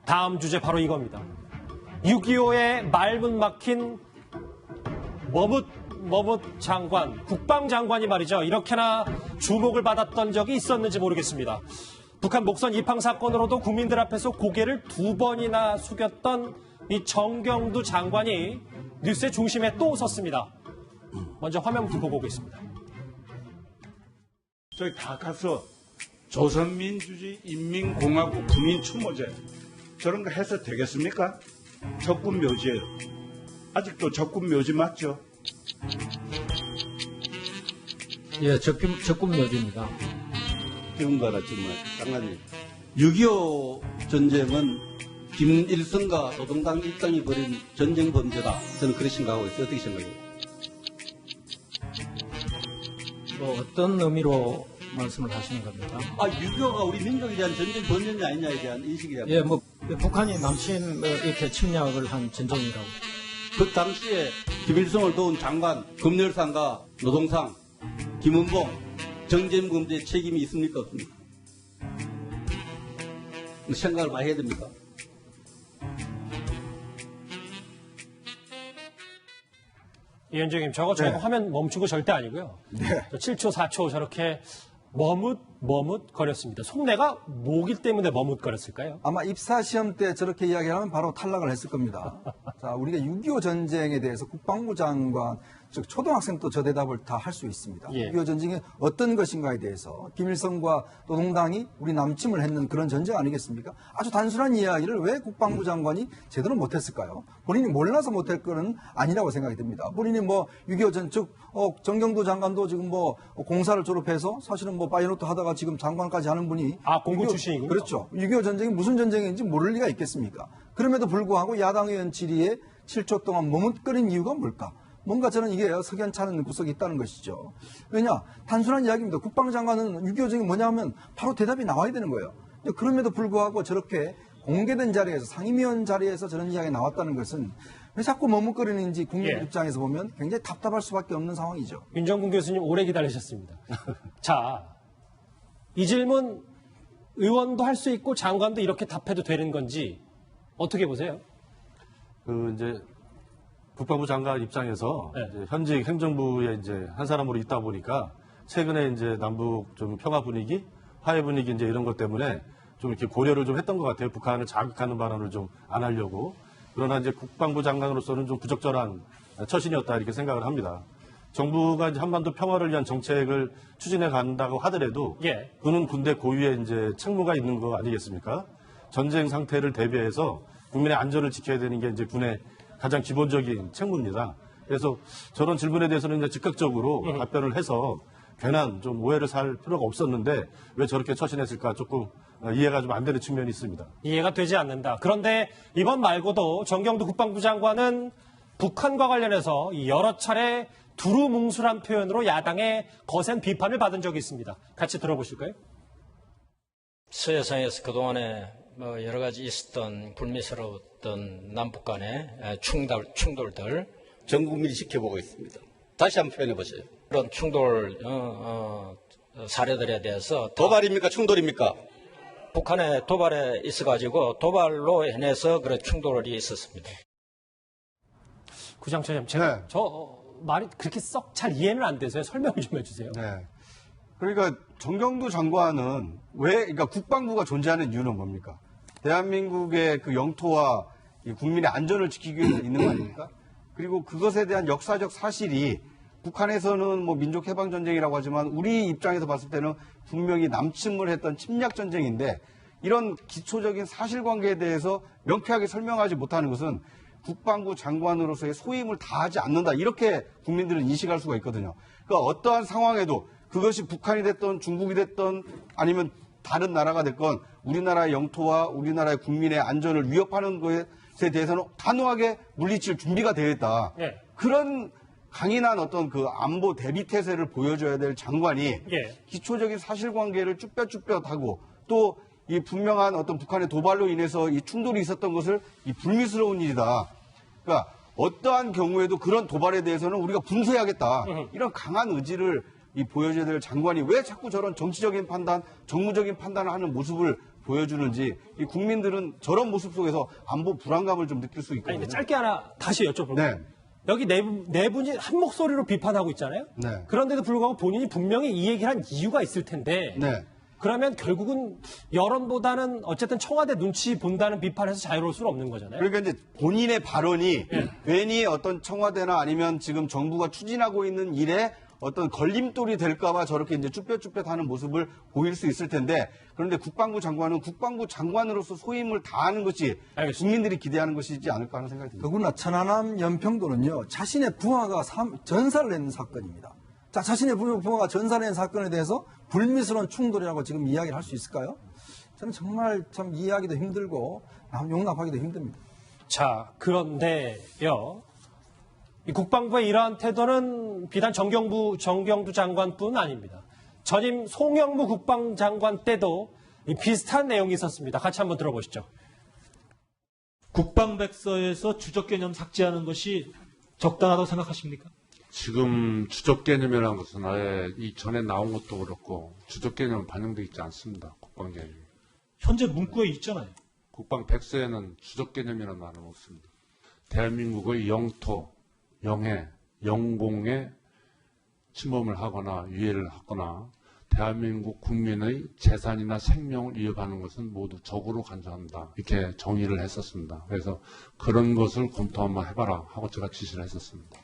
다음 주제 바로 이겁니다. 6.25에 말문 막힌 머뭇 장관, 국방장관이 말이죠. 이렇게나 주목을 받았던 적이 있었는지 모르겠습니다. 북한 목선 입항 사건으로도 국민들 앞에서 고개를 2번이나 숙였던 이 정경두 장관이 뉴스의 중심에 또 섰습니다. 먼저 화면부터 보고 오겠습니다. 저기 다 가서 조선민주주의 인민공화국 국민추모제 저런 거 해서 되겠습니까? 적군묘지예요. 아직도 적군묘지 맞죠? 예, 적군묘지입니다. 지금 봐라, 정말 장관님. 6.25 전쟁은 김일성과 노동당 일당이 벌인 전쟁 범죄다. 저는 그렇게 생각하고 있어요. 어떻게 생각해요? 뭐 어떤 의미로 말씀을 하시는 겁니까? 6.25가 우리 민족에 대한 전쟁 범죄냐 아니냐에 대한 인식이라고. 예, 뭐 북한이 남침 이렇게 침략을 한 전쟁이라고. 그 당시에 김일성을 도운 장관, 검열상과 노동상, 김은봉, 전쟁 범죄 책임이 있습니까? 없습니까? 생각을 많이 해야 됩니까? 이현정님, 저거 화면 멈추고 절대 아니고요. 네. 7초, 4초 저렇게 머뭇거렸습니다. 속내가 뭐기 때문에 머뭇거렸을까요? 아마 입사시험 때 저렇게 이야기하면 바로 탈락을 했을 겁니다. 자, 우리가 6.25 전쟁에 대해서 국방부 장관, 즉 초등학생도 저 대답을 다 할 수 있습니다. 예. 6.25 전쟁이 어떤 것인가에 대해서 김일성과 노동당이 우리 남침을 했는 그런 전쟁 아니겠습니까? 아주 단순한 이야기를 왜 국방부 장관이 제대로 못했을까요? 본인이 몰라서 못할 거는 아니라고 생각이 듭니다. 본인이 뭐 6.25 전, 즉 정경도 장관도 지금 뭐 공사를 졸업해서 사실은 뭐 파이로트 하다가 지금 장관까지 하는 분이 공군 출신이군요. 그렇죠. 6.25 전쟁이 무슨 전쟁인지 모를 리가 있겠습니까? 그럼에도 불구하고 야당 의원 질의에 7초 동안 머뭇거린 이유가 뭘까? 뭔가 저는 이게 석연찮은 구석이 있다는 것이죠. 왜냐? 단순한 이야기입니다. 국방장관은 6.25 전쟁이 뭐냐면 바로 대답이 나와야 되는 거예요. 그럼에도 불구하고 저렇게 공개된 자리에서 상임위원 자리에서 저런 이야기가 나왔다는 것은 왜 자꾸 머뭇거리는지 국민들 입장에서 보면 굉장히 답답할 수밖에 없는 상황이죠. 윤정군 교수님 오래 기다리셨습니다. 자, 이 질문 의원도 할 수 있고 장관도 이렇게 답해도 되는 건지 어떻게 보세요? 이제 국방부 장관 입장에서 이제 현직 행정부에 이제 한 사람으로 있다 보니까 최근에 이제 남북 좀 평화 분위기, 화해 분위기 이제 이런 것 때문에 좀 이렇게 고려를 좀 했던 것 같아요. 북한을 자극하는 발언을 좀 안 하려고. 그러나 이제 국방부 장관으로서는 좀 부적절한 처신이었다 이렇게 생각을 합니다. 정부가 이제 한반도 평화를 위한 정책을 추진해 간다고 하더라도 그는 군대 고유의 이제 책무가 있는 거 아니겠습니까? 전쟁 상태를 대비해서 국민의 안전을 지켜야 되는 게 이제 군의 가장 기본적인 책무입니다. 그래서 저런 질문에 대해서는 이제 즉각적으로 답변을 해서 괜한 좀 오해를 살 필요가 없었는데 왜 저렇게 처신했을까 조금 이해가 좀 안 되는 측면이 있습니다. 이해가 되지 않는다. 그런데 이번 말고도 정경두 국방부 장관은 북한과 관련해서 여러 차례 두루뭉술한 표현으로 야당의 거센 비판을 받은 적이 있습니다. 같이 들어보실까요? 서해상에서 그동안에 뭐 여러 가지 있었던 불미스러웠던 남북 간의 충돌들 전 국민이 지켜보고 있습니다. 다시 한번 표현해 보세요. 그런 충돌 사례들에 대해서 도발입니까? 충돌입니까? 북한의 도발에 있어가지고 도발로 인해서 그런 충돌이 있었습니다. 구장처럼 제가 저 말이 그렇게 썩 잘 이해는 안 돼서요. 설명을 좀 해주세요. 네. 그러니까 정경두 장관은 그러니까 국방부가 존재하는 이유는 뭡니까? 대한민국의 그 영토와 이 국민의 안전을 지키기 위해서 있는 거 아닙니까? 그리고 그것에 대한 역사적 사실이 북한에서는 뭐 민족해방전쟁이라고 하지만 우리 입장에서 봤을 때는 분명히 남침을 했던 침략전쟁인데 이런 기초적인 사실관계에 대해서 명쾌하게 설명하지 못하는 것은 국방부 장관으로서의 소임을 다하지 않는다. 이렇게 국민들은 인식할 수가 있거든요. 그러니까 어떠한 상황에도 그것이 북한이 됐던 중국이 됐던 아니면 다른 나라가 됐건 우리나라의 영토와 우리나라의 국민의 안전을 위협하는 것에 대해서는 단호하게 물리칠 준비가 되어 있다. 그런 강인한 어떤 그 안보 대비 태세를 보여줘야 될 장관이 기초적인 사실관계를 쭈뼛쭈뼛하고 또 이 분명한 어떤 북한의 도발로 인해서 이 충돌이 있었던 것을 이 불미스러운 일이다. 그러니까 어떠한 경우에도 그런 도발에 대해서는 우리가 분쇄하겠다. 이런 강한 의지를 보여줘야 될 장관이 왜 자꾸 저런 정치적인 판단, 정무적인 판단을 하는 모습을 보여주는지 이 국민들은 저런 모습 속에서 안보 불안감을 좀 느낄 수 아니, 있거든요. 근데 짧게 하나 다시 여쭤볼게요. 네. 여기 네 분이 한 목소리로 비판하고 있잖아요. 네. 그런데도 불구하고 본인이 분명히 이 얘기를 한 이유가 있을 텐데 네. 그러면 결국은 여론보다는 어쨌든 청와대 눈치 본다는 비판에서 자유로울 수는 없는 거잖아요. 그러니까 이제 본인의 발언이 괜히 어떤 청와대나 아니면 지금 정부가 추진하고 있는 일에 어떤 걸림돌이 될까봐 저렇게 이제 쭈뼛쭈뼛 하는 모습을 보일 수 있을 텐데 그런데 국방부 장관은 국방부 장관으로서 소임을 다하는 것이 알겠습니다. 국민들이 기대하는 것이지 않을까 하는 생각이 듭니다. 더구나 천안함 연평도는요, 자신의 부하가 전사를 낸 사건입니다. 자, 자신의 부하가 전사를 낸 사건에 대해서 불미스러운 충돌이라고 지금 이야기를 할 수 있을까요? 저는 정말 참 이해하기도 힘들고 용납하기도 힘듭니다. 자, 그런데요. 이 국방부의 이러한 태도는 비단 정경두 장관뿐 아닙니다. 전임 송영무 국방장관 때도 이 비슷한 내용이 있었습니다. 같이 한번 들어보시죠. 국방백서에서 주적 개념 삭제하는 것이 적당하다고 생각하십니까? 지금 주적 개념이라는 것은 아예 이 전에 나온 것도 그렇고 주적 개념은 반영되어 있지 않습니다. 국방 개념이. 현재 문구에 있잖아요. 국방 백서에는 주적 개념이라는 말은 없습니다. 대한민국의 영토, 영해, 영공에 침범을 하거나 유해를 하거나 대한민국 국민의 재산이나 생명을 이어가는 것은 모두 적으로 간주한다. 이렇게 정의를 했었습니다. 그래서 그런 것을 검토 한번 해봐라 하고 제가 지시를 했었습니다.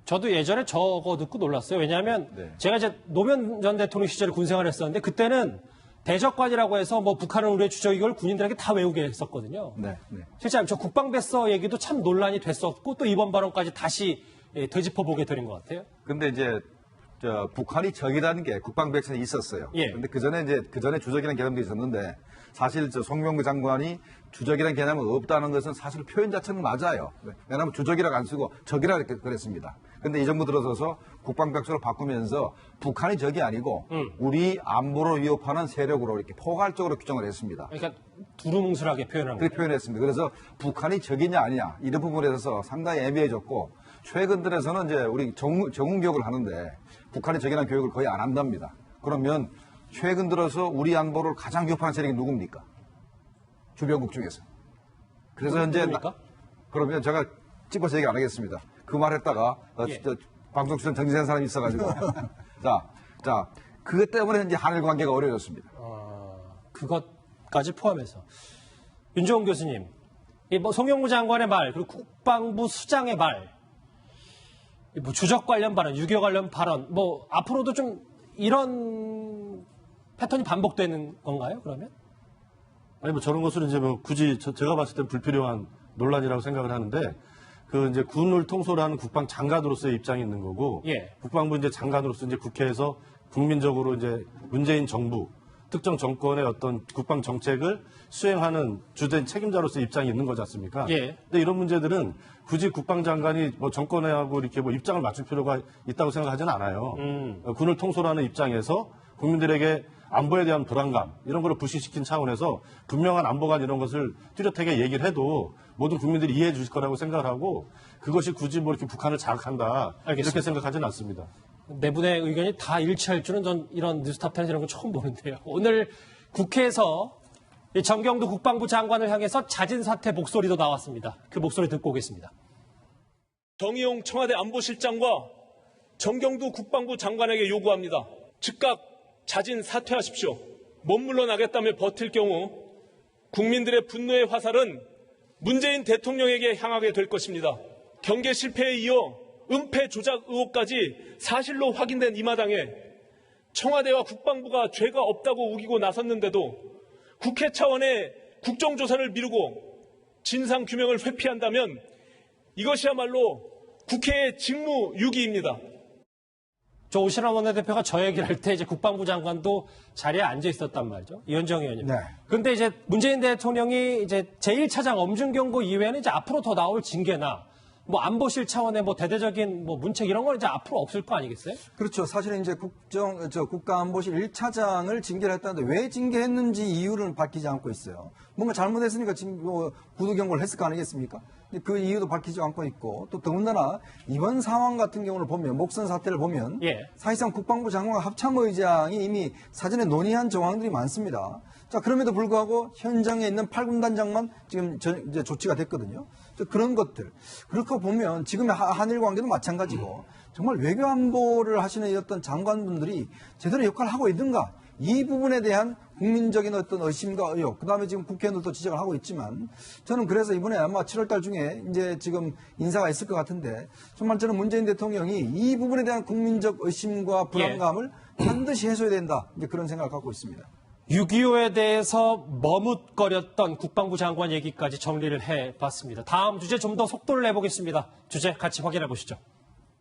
저도 예전에 저거 듣고 놀랐어요. 왜냐하면 제가 이제 노무현 전 대통령 시절에 군생활을 했었는데 그때는 대적관이라고 해서 뭐 북한은 우리의 주적 이걸 군인들에게 다 외우게 했었거든요. 네, 네. 실제 저 국방백서 얘기도 참 논란이 됐었고 또 이번 발언까지 다시 되짚어보게 되는 것 같아요. 근데 이제 북한이 적이라는 게 국방백서에 있었어요. 예. 근데 그 전에 주적이라는 개념도 있었는데 사실 송명구 장관이 주적이라는 개념은 없다는 것은 사실 표현 자체는 맞아요. 왜냐하면 주적이라고 안 쓰고 적이라고 그랬습니다. 근데 이 정부 들어서서 국방백서로 바꾸면서 북한이 적이 아니고 우리 안보를 위협하는 세력으로 이렇게 포괄적으로 규정을 했습니다. 그러니까 두루뭉술하게 표현한 거예요. 그렇게 표현했습니다. 그래서 북한이 적이냐 아니냐 이런 부분에 대해서 상당히 애매해졌고 최근 들어서는 이제 우리 정훈 교육을 하는데 북한이 적이라는 교육을 거의 안 한답니다. 그러면 최근 들어서 우리 안보를 가장 위협하는 세력이 누굽니까? 주변국 중에서. 그래서 현재 그러면 제가 찝어서 얘기 안 하겠습니다. 그 말했다가 방송 출연 정지된 사람이 있어가지고 자 그것 때문에 이제 한일 관계가 어려워졌습니다. 그것까지 포함해서 윤종훈 교수님, 뭐 송영무 장관의 말 그리고 국방부 수장의 말, 뭐 주적 관련 발언, 6.25 관련 발언, 뭐 앞으로도 좀 이런 패턴이 반복되는 건가요? 그러면? 아니 뭐 저런 것은 이제 뭐 굳이 제가 봤을 때 불필요한 논란이라고 생각을 하는데 그 이제 군을 통솔하는 국방 장관으로서의 입장이 있는 거고 예. 국방부 이제 장관으로서 이제 국회에서 국민적으로 이제 문재인 정부 특정 정권의 어떤 국방 정책을 수행하는 주된 책임자로서의 입장이 있는 거지 않습니까? 예. 근데 이런 문제들은 굳이 국방장관이 뭐 정권하고 이렇게 뭐 입장을 맞출 필요가 있다고 생각하지는 않아요. 군을 통솔하는 입장에서 국민들에게 안보에 대한 불안감 이런 거를 불식시킨 차원에서 분명한 안보관 이런 것을 뚜렷하게 얘기를 해도 모든 국민들이 이해해 주실 거라고 생각을 하고 그것이 굳이 뭐 이렇게 북한을 자극한다 알겠습니다. 이렇게 생각하지는 않습니다. 네 분의 의견이 다 일치할 줄은 전 이런 뉴스탑10 이런 거 처음 보는데요. 오늘 국회에서 이 정경두 국방부 장관을 향해서 자진 사퇴 목소리도 나왔습니다. 그 목소리 듣고 오겠습니다. 정의용 청와대 안보실장과 정경두 국방부 장관에게 요구합니다. 즉각 자진 사퇴하십시오. 못 물러나겠다며 버틸 경우 국민들의 분노의 화살은 문재인 대통령에게 향하게 될 것입니다. 경계 실패에 이어 은폐 조작 의혹까지 사실로 확인된 이 마당에 청와대와 국방부가 죄가 없다고 우기고 나섰는데도 국회 차원의 국정조사를 미루고 진상규명을 회피한다면 이것이야말로 국회의 직무유기입니다. 저 오신환 원내대표가 저 얘기를 할 때 이제 국방부 장관도 자리에 앉아 있었단 말이죠. 이현정 의원님. 네. 그런데 이제 문재인 대통령이 이제 제1차장 엄중경고 이외에는 이제 앞으로 더 나올 징계나 뭐 안보실 차원의 뭐 대대적인 뭐 문책 이런 건 이제 앞으로 없을 거 아니겠어요? 그렇죠. 사실은 이제 국가안보실 1차장을 징계를 했다는데 왜 징계했는지 이유를 밝히지 않고 있어요. 뭔가 잘못했으니까 구두경고를 했을 거 아니겠습니까? 근데 그 이유도 밝히지 않고 있고 또 더군다나 이번 상황 같은 경우를 보면 목선 사태를 보면 예. 사실상 국방부 장관과 합참의장이 이미 사전에 논의한 정황들이 많습니다. 자, 그럼에도 불구하고 현장에 있는 8군단장만 지금 이제 조치가 됐거든요. 그런 것들. 그렇게 보면 지금의 한일 관계도 마찬가지고 정말 외교안보를 하시는 이 어떤 장관분들이 제대로 역할을 하고 있는가? 이 부분에 대한 국민적인 어떤 의심과 의혹, 그 다음에 지금 국회의원들도 지적을 하고 있지만 저는 그래서 이번에 아마 7월 달 중에 이제 지금 인사가 있을 것 같은데 정말 저는 문재인 대통령이 이 부분에 대한 국민적 의심과 불안감을 반드시 해소해야 된다. 이제 그런 생각을 갖고 있습니다. 6.25에 대해서 머뭇거렸던 국방부 장관 얘기까지 정리를 해봤습니다. 다음 주제 좀 더 속도를 내보겠습니다. 주제 같이 확인해 보시죠.